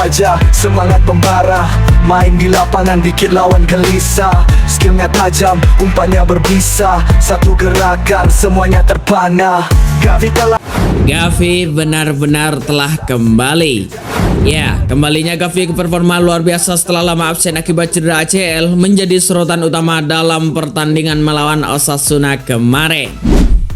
wajah, semangat membara. Main di lapangan dikit lawan gelisah. Skillnya tajam, umpannya berbisa. Satu gerakan semuanya terpana. Gavi benar-benar telah kembali. Ya, kembalinya Gavi ke performa luar biasa setelah lama absen akibat cedera ACL menjadi sorotan utama dalam pertandingan melawan Osasuna kemarin.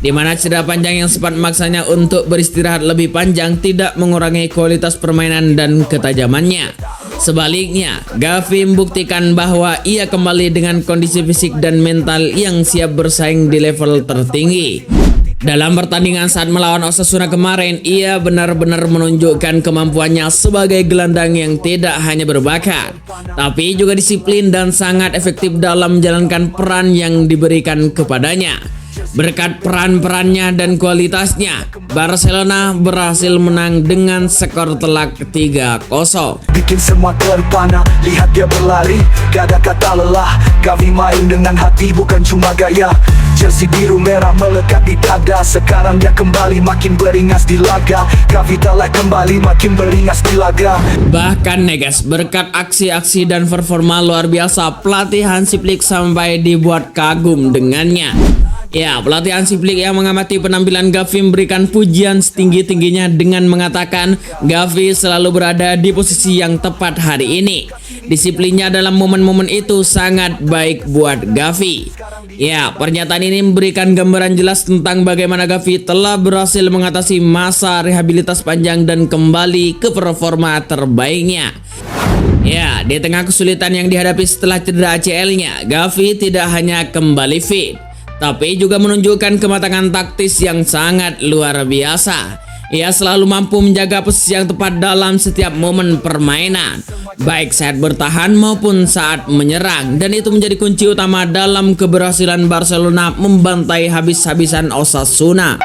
Di mana cedera panjang yang sempat memaksanya untuk beristirahat lebih panjang tidak mengurangi kualitas permainan dan ketajamannya. Sebaliknya, Gavi membuktikan bahwa ia kembali dengan kondisi fisik dan mental yang siap bersaing di level tertinggi. Dalam pertandingan saat melawan Osasuna kemarin, ia benar-benar menunjukkan kemampuannya sebagai gelandang yang tidak hanya berbakat, tapi juga disiplin dan sangat efektif dalam menjalankan peran yang diberikan kepadanya. Berkat peran-perannya dan kualitasnya, Barcelona berhasil menang dengan skor telak 3-0. Bikin semua terpana, lihat dia berlari, gak ada kata lelah. Gavi main dengan hati bukan cuma gaya. Jersey biru merah melekat di dada. Sekarang dia kembali makin beringas di laga. Gavi telah kembali makin beringas di laga. Bahkan Negas, berkat aksi-aksi dan performa luar biasa, pelatih Hansi Flick sampai dibuat kagum dengannya. Ya, pelatih Hansi Flick yang mengamati penampilan Gavi memberikan pujian setinggi-tingginya dengan mengatakan Gavi selalu berada di posisi yang tepat hari ini. Disiplinnya dalam momen-momen itu sangat baik buat Gavi. Ya, pernyataan ini memberikan gambaran jelas tentang bagaimana Gavi telah berhasil mengatasi masa rehabilitas panjang dan kembali ke performa terbaiknya. Ya, di tengah kesulitan yang dihadapi setelah cedera ACL-nya, Gavi tidak hanya kembali fit, tapi juga menunjukkan kematangan taktis yang sangat luar biasa. Ia selalu mampu menjaga posisi yang tepat dalam setiap momen permainan, baik saat bertahan maupun saat menyerang, dan itu menjadi kunci utama dalam keberhasilan Barcelona membantai habis-habisan Osasuna.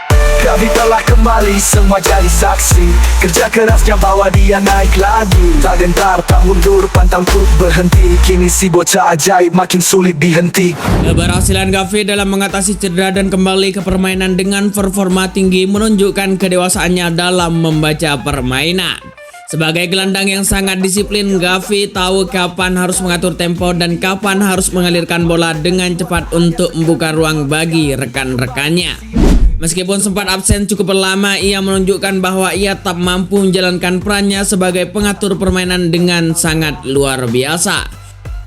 Gavi telah kembali, semua jadi saksi. Kerja kerasnya bawa dia naik lagi. Tak gentar, tak mundur, pantang untuk berhenti. Kini si bocah ajaib makin sulit dihenti. Keberhasilan Gavi dalam mengatasi cedera dan kembali ke permainan dengan performa tinggi menunjukkan kedewasaannya dalam membaca permainan. Sebagai gelandang yang sangat disiplin, Gavi tahu kapan harus mengatur tempo dan kapan harus mengalirkan bola dengan cepat untuk membuka ruang bagi rekan-rekannya. Meskipun sempat absen cukup lama, ia menunjukkan bahwa ia tetap mampu menjalankan perannya sebagai pengatur permainan dengan sangat luar biasa.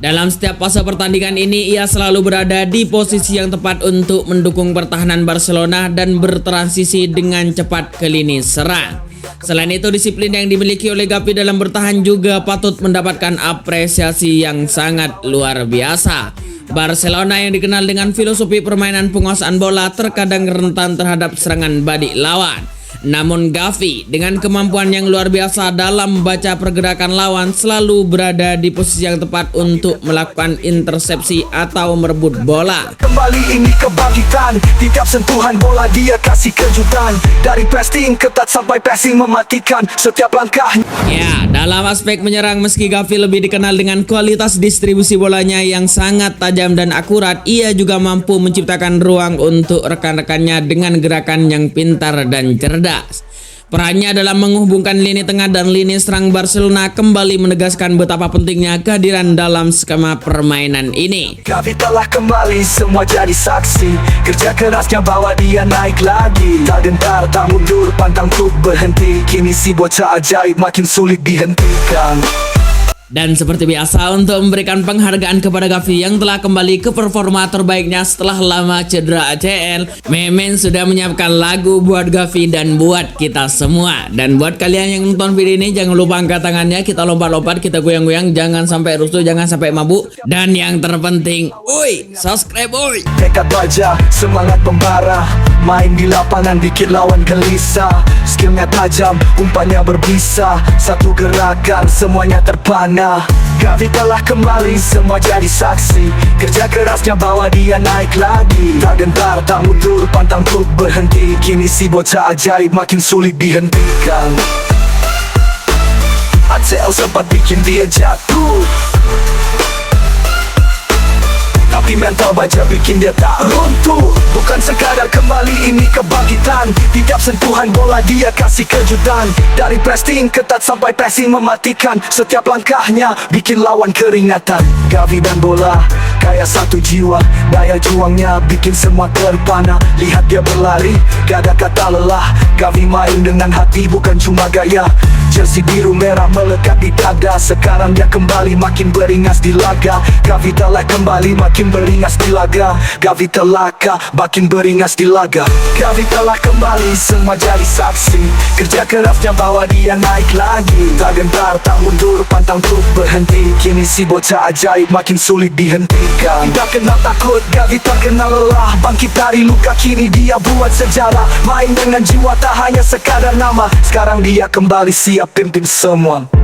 Dalam setiap fase pertandingan ini, ia selalu berada di posisi yang tepat untuk mendukung pertahanan Barcelona dan bertransisi dengan cepat ke lini serang. Selain itu, disiplin yang dimiliki oleh Gavi dalam bertahan juga patut mendapatkan apresiasi yang sangat luar biasa. Barcelona yang dikenal dengan filosofi permainan penguasaan bola terkadang rentan terhadap serangan balik lawan. Namun Gavi dengan kemampuan yang luar biasa dalam membaca pergerakan lawan selalu berada di posisi yang tepat untuk melakukan intersepsi atau merebut bola. Kembali ini kebangkitan, di tiap sentuhan bola dia kasih kejutan. Dari pressing ketat sampai passing mematikan setiap langkahnya. Ya, dalam aspek menyerang, meski Gavi lebih dikenal dengan kualitas distribusi bolanya yang sangat tajam dan akurat, ia juga mampu menciptakan ruang untuk rekan-rekannya dengan gerakan yang pintar dan cerdas. Perannya dalam menghubungkan lini tengah dan lini serang Barcelona kembali menegaskan betapa pentingnya kehadiran dalam skema permainan ini. Gavi telah kembali, semua jadi saksi. Kerja kerasnya bawa dia naik lagi. Tak gentar, tak mundur, pantang untuk berhenti. Kini si bocah ajaib makin sulit dihentikan. Dan seperti biasa, untuk memberikan penghargaan kepada Gavi yang telah kembali ke performa terbaiknya setelah lama cedera ACL, Memen sudah menyiapkan lagu buat Gavi dan buat kita semua. Dan buat kalian yang nonton video ini, jangan lupa angkat tangannya, kita lompat-lompat, kita goyang-goyang, jangan sampai rusuh, jangan sampai mabuk. Dan yang terpenting, subscribe Tekad wajah, semangat membara. Main di lapangan dikit lawan gelisah. Skillnya tajam, umpannya berbisa. Satu gerakan semuanya terpana. Gavi telah kembali, semua jadi saksi. Kerja kerasnya bawa dia naik lagi. Tak gentar, tak mundur, pantang untuk berhenti. Kini si bocah ajaib makin sulit dihentikan. ACL sempat bikin dia jatuh, tapi Tapi mental baja bikin dia tak runtuh. Bukan sekadar kembali, ini kebangkitan. Tiap sentuhan bola dia kasih kejutan. Dari pressing ketat sampai pressing mematikan. Setiap langkahnya bikin lawan keringatan. Gavi dan bola kayak satu jiwa. Daya juangnya bikin semua terpana. Lihat dia berlari, gak ada kata lelah. Gavi main dengan hati bukan cuma gaya. Jersey biru merah melekat di dada. Sekarang dia kembali makin beringas di laga. Gavi telah kembali makin beringas di laga. Gavi telah makin beringas di laga. Gavi telah kembali, semua jadi saksi. Kerja kerasnya bawa dia naik lagi. Tak gentar, tak mundur, pantang untuk berhenti. Kini si bocah ajaib makin sulit dihentikan. Tak kenal takut, Gavi tak kenal lelah. Bangkit dari luka, kini dia buat sejarah. Main dengan jiwa, tak hanya sekadar nama. Sekarang dia kembali siap pimpin semua.